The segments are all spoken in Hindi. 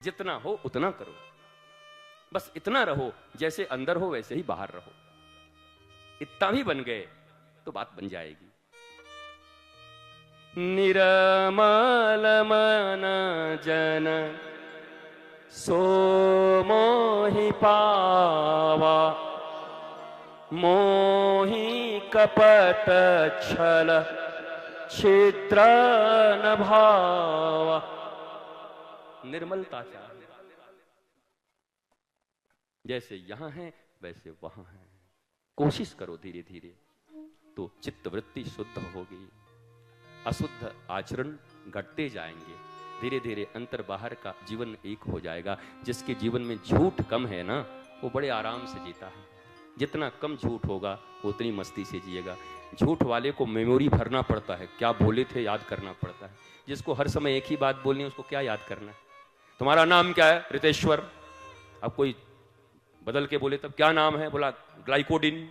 जितना हो उतना करो, बस इतना रहो जैसे अंदर हो वैसे ही बाहर रहो। इतना भी बन गए तो बात बन जाएगी। निरमल मन जन सो मोहि पावा, मोहि कपट छल छिद्र न भावा। निर्मलता चाहिए, जैसे यहां है वैसे वहां है। कोशिश करो धीरे धीरे तो चित्तवृत्ति शुद्ध होगी, अशुद्ध आचरण घटते जाएंगे। धीरे धीरे अंतर बाहर का जीवन एक हो जाएगा। जिसके जीवन में झूठ कम है ना, वो बड़े आराम से जीता है। जितना कम झूठ होगा उतनी मस्ती से जिएगा। झूठ वाले को मेमोरी भरना पड़ता है, क्या बोले थे याद करना पड़ता है। जिसको हर समय एक ही बात बोलनी है उसको क्या याद करना है। तुम्हारा नाम क्या है? रितेश्वर। अब कोई बदल के बोले तब क्या नाम है? बोला ग्लाइकोडिन।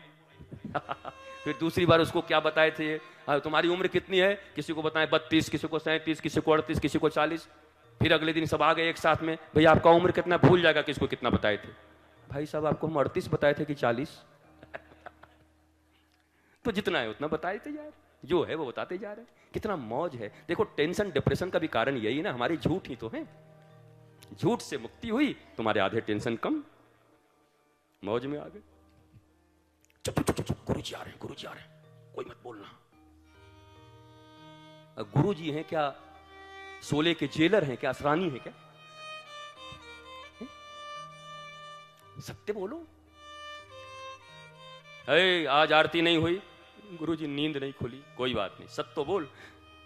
फिर दूसरी बार उसको क्या बताए थे? तुम्हारी उम्र कितनी है? किसी को बताएं 32, किसी को 37, किसी को 38, किसी को 40। फिर अगले दिन सब आ गए एक साथ में, भैया आपका उम्र कितना? भूल जाएगा किसको कितना बताए थे। भाई साहब आपको हम 38 बताए थे कि 40? तो जितना है उतना बताते जा रहे, जो है वो बताते जा रहे। कितना मौज है। देखो टेंशन डिप्रेशन का भी कारण यही ना, हमारी झूठ ही तो है। झूठ से मुक्ति हुई, तुम्हारे आधे टेंशन कम, मौज में आ गए। चुप चुप चुप, गुरु जी आ रहे हैं, गुरु जी आ रहे हैं, कोई मत बोलना। गुरु जी हैं क्या? सोले के जेलर हैं क्या? असरानी है क्या? सत्य बोलो। आज आरती नहीं हुई, गुरु जी नींद नहीं खुली, कोई बात नहीं, सत्य तो बोल।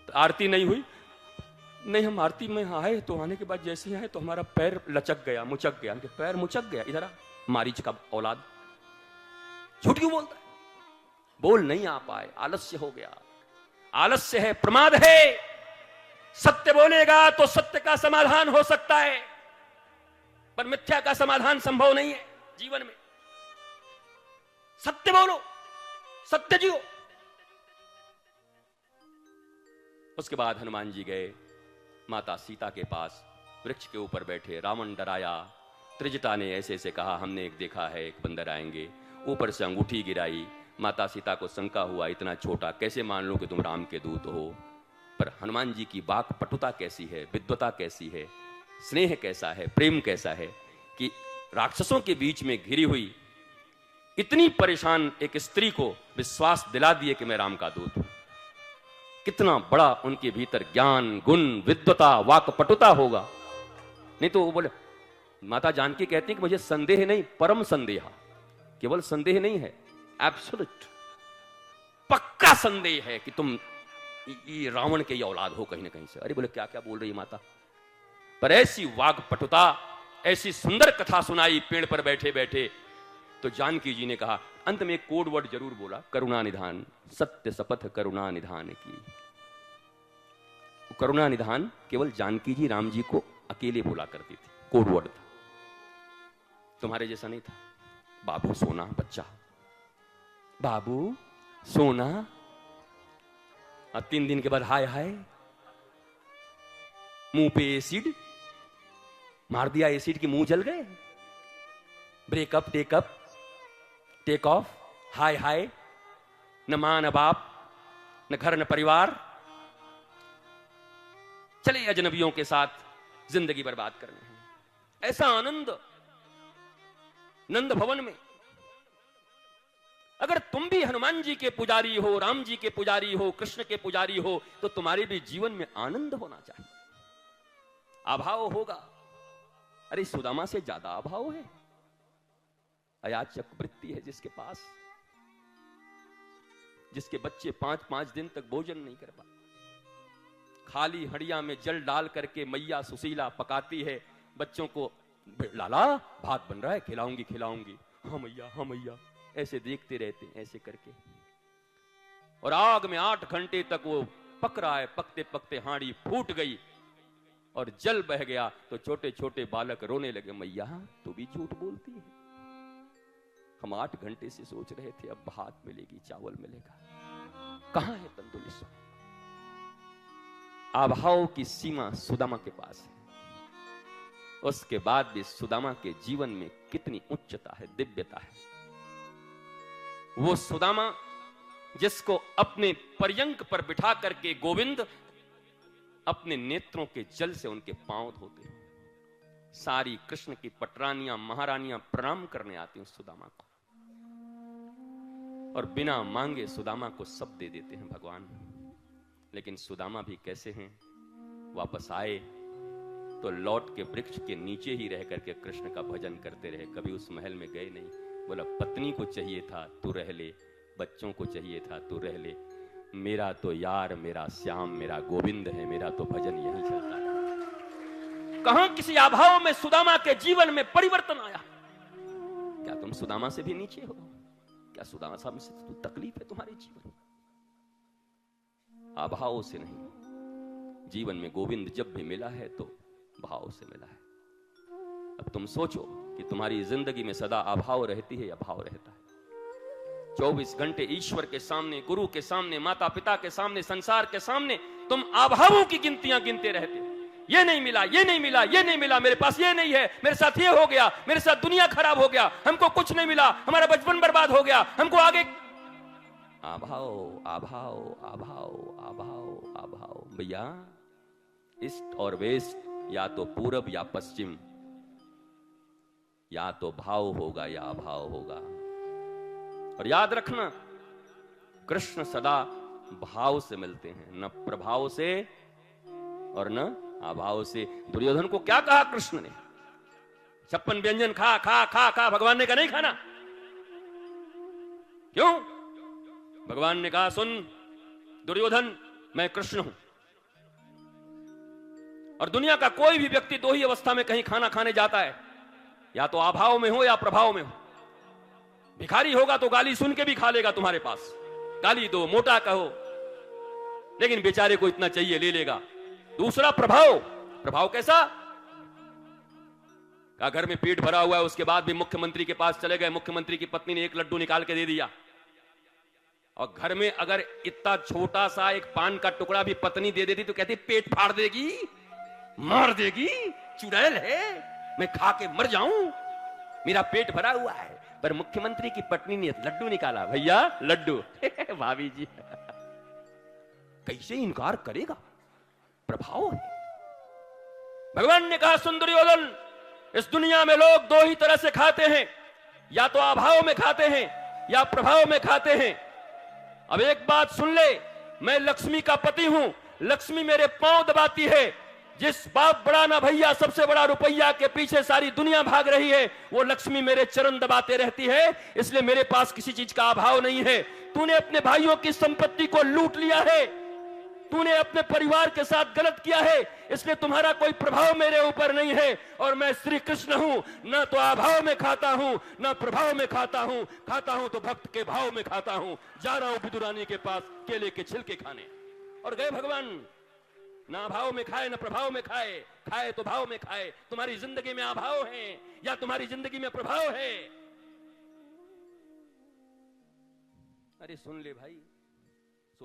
तो आरती नहीं हुई, नहीं हम आरती में आए तो आने के बाद जैसे ही आए तो हमारा पैर लचक गया, मुचक गया। पैर मुचक गया, इधर आ मारीच का औलाद, झूठ क्यों बोलता है? बोल नहीं आ पाए, आलस्य हो गया। आलस्य है, प्रमाद है। सत्य बोलेगा तो सत्य का समाधान हो सकता है, पर मिथ्या का समाधान संभव नहीं है जीवन में। सत्य बोलो, सत्य जियो। उसके बाद हनुमान जी गए माता सीता के पास, वृक्ष के ऊपर बैठे। रावण डराया, त्रिजटा ने ऐसे ऐसे कहा हमने एक देखा है, एक बंदर आएंगे। ऊपर से अंगूठी गिराई। माता सीता को शंका हुआ, इतना छोटा कैसे मान लो कि तुम राम के दूत हो। पर हनुमान जी की वाक पटुता कैसी है, विद्वता कैसी है, स्नेह कैसा है, प्रेम कैसा है कि राक्षसों के बीच में घिरी हुई इतनी परेशान एक स्त्री को विश्वास दिला दिए कि मैं राम का दूत हूं। कितना बड़ा उनके भीतर ज्ञान, गुण, विद्वता, वाक पटुता होगा। नहीं तो वो बोले, माता जानकी कहती है कि मुझे संदेह नहीं, परम संदेह। केवल संदेह नहीं है, एब्सोल्यूट पक्का संदेह है कि तुम ये रावण के ये औलाद हो कहीं ना कहीं से। अरे बोले क्या क्या बोल रही है माता। पर ऐसी वाग पटुता, ऐसी सुंदर कथा सुनाई पेड़ पर बैठे बैठे। तो जानकी जी ने कहा, अंत में एक कोड वर्ड जरूर बोला, करुणा निधान। सत्य शपथ करुणा निधान की। करुणा निधान केवल जानकी जी राम जी को अकेले बोला करती थी, कोड वर्ड था। तुम्हारे जैसा नहीं था। बाबू सोना बच्चा, बाबू सोना। अब 3 दिन के बाद हाय हाय, मुंह पे एसिड मार दिया, एसिड के मुंह जल गए। ब्रेकअप, टेकअप, टेक ऑफ, हाय हाय। न मां न बाप, न घर न परिवार, चले अजनबियों के साथ जिंदगी बर्बाद करने हैं। ऐसा आनंद नंद भवन में। अगर तुम भी हनुमान जी के पुजारी हो, राम जी के पुजारी हो, कृष्ण के पुजारी हो, तो तुम्हारे भी जीवन में आनंद होना चाहिए, अभाव होगा। अरे सुदामा से ज्यादा अभाव है, अयाचक वृत्ति है जिसके पास, जिसके बच्चे 5-5 दिन तक भोजन नहीं कर पाते। खाली हड़िया में जल डाल करके मैया सुशीला पकाती है बच्चों को, लाला भात बन रहा है, खिलाऊंगी खिलाऊंगी, हाँ मैया हाँ मैया, ऐसे देखते रहते हैं ऐसे करके। और आग में 8 घंटे तक वो पक रहा है, पकते पकते हांडी फूट गई और जल बह गया। तो छोटे छोटे बालक रोने लगे, मैया तू भी झूठ बोलती है, हम 8 घंटे से सोच रहे थे अब भात मिलेगी, चावल मिलेगा, कहां है तंदुरुस्ती स्वामी। अभाव की सीमा सुदामा के पास है। उसके बाद भी सुदामा के जीवन में कितनी उच्चता है, दिव्यता है। वो सुदामा जिसको अपने पर्यंक पर बिठा करके गोविंद अपने नेत्रों के जल से उनके पांव धोते हैं। सारी कृष्ण की पटरानियां महारानियां प्रणाम करने आती हैं सुदामा को, और बिना मांगे सुदामा को सब दे देते हैं भगवान। लेकिन सुदामा भी कैसे हैं, वापस आए तो लौट के वृक्ष के नीचे ही रह करके कृष्ण का भजन करते रहे, कभी उस महल में गए नहीं। बोला पत्नी को चाहिए था तू रह ले, बच्चों को चाहिए था तू रह ले, मेरा तो यार, मेरा श्याम, मेरा गोविंद है, मेरा तो भजन यही चलता है। कहां किसी अभाव में सुदामा के जीवन में परिवर्तन आया? क्या तुम सुदामा से भी नीचे हो? क्या सुदामा साहब से तो तकलीफ है तुम्हारे जीवन? अभाव से नहीं, जीवन में गोविंद जब भी मिला है तो भाव से मिला है। अब तुम सोचो कि तुम्हारी जिंदगी में सदा अभाव रहती है या भाव रहता है? 24 घंटे ईश्वर के सामने, गुरु के सामने, माता पिता के सामने, संसार के सामने तुम अभावों की गिनतियां गिनते रहते हो। ये नहीं मिला, ये नहीं मिला, ये नहीं मिला, मेरे पास ये नहीं है, मेरे साथ ये हो गया, मेरे साथ दुनिया खराब हो गया, हमको कुछ नहीं मिला, हमारा बचपन बर्बाद हो गया, हमको आगे अभाव अभाव अभाव अभाव अभाव। भैया ईस्ट और वेस्ट, या तो पूरब या पश्चिम, या तो भाव होगा या अभाव होगा। और याद रखना, कृष्ण सदा भाव से मिलते हैं, न प्रभाव से और न अभाव से। दुर्योधन को क्या कहा कृष्ण ने? 56 व्यंजन खा खा खा खा, भगवान ने कहा नहीं खाना। क्यों? भगवान ने कहा सुन दुर्योधन, मैं कृष्ण हूं, और दुनिया का कोई भी व्यक्ति दो ही अवस्था में कहीं खाना खाने जाता है, या तो अभाव में हो या प्रभाव में हो। भिखारी होगा तो गाली सुन के भी खा लेगा तुम्हारे पास, गाली दो, मोटा कहो, लेकिन बेचारे को इतना चाहिए ले लेगा। दूसरा प्रभाव, प्रभाव कैसा? का घर में पेट भरा हुआ है, उसके बाद भी मुख्यमंत्री के पास चले गए, मुख्यमंत्री की पत्नी ने एक लड्डू निकाल के दे दिया, और घर में अगर इतना छोटा सा एक पान का टुकड़ा भी पत्नी दे देती तो कहती पेट फाड़ देगी, मार देगी, चुड़ैल है, मैं खा के मर जाऊं, मेरा पेट भरा हुआ है। पर मुख्यमंत्री की पत्नी ने लड्डू निकाला, भैया लड्डू भाभी जी कैसे इनकार करेगा? प्रभाव है। भगवान ने कहा सुन दुर्योधन, इस दुनिया में लोग दो ही तरह से खाते हैं, या तो अभाव में खाते हैं या प्रभाव में खाते हैं। अब एक बात सुन ले, मैं लक्ष्मी का पति हूं, लक्ष्मी मेरे पांव दबाती है। जिस बाप बड़ा ना भैया सबसे बड़ा रुपया के पीछे सारी दुनिया भाग रही है, वो लक्ष्मी मेरे चरण दबाते रहती है, इसलिए मेरे पास किसी चीज का अभाव नहीं है। तूने अपने भाइयों की संपत्ति को लूट लिया है, तूने अपने परिवार के साथ गलत किया है, इसलिए तुम्हारा कोई प्रभाव मेरे ऊपर नहीं है। और मैं श्री कृष्ण हूं, न तो अभाव में खाता हूं न प्रभाव में खाता हूं, खाता हूं तो भक्त के भाव में खाता हूं। जा रहा हूं विदुरानी के पास केले के छिलके खाने। और गए भगवान, ना भाव में खाए न प्रभाव में खाए, खाए तो भाव में खाए। तुम्हारी जिंदगी में अभाव है या तुम्हारी जिंदगी में प्रभाव है? अरे सुन ले भाई,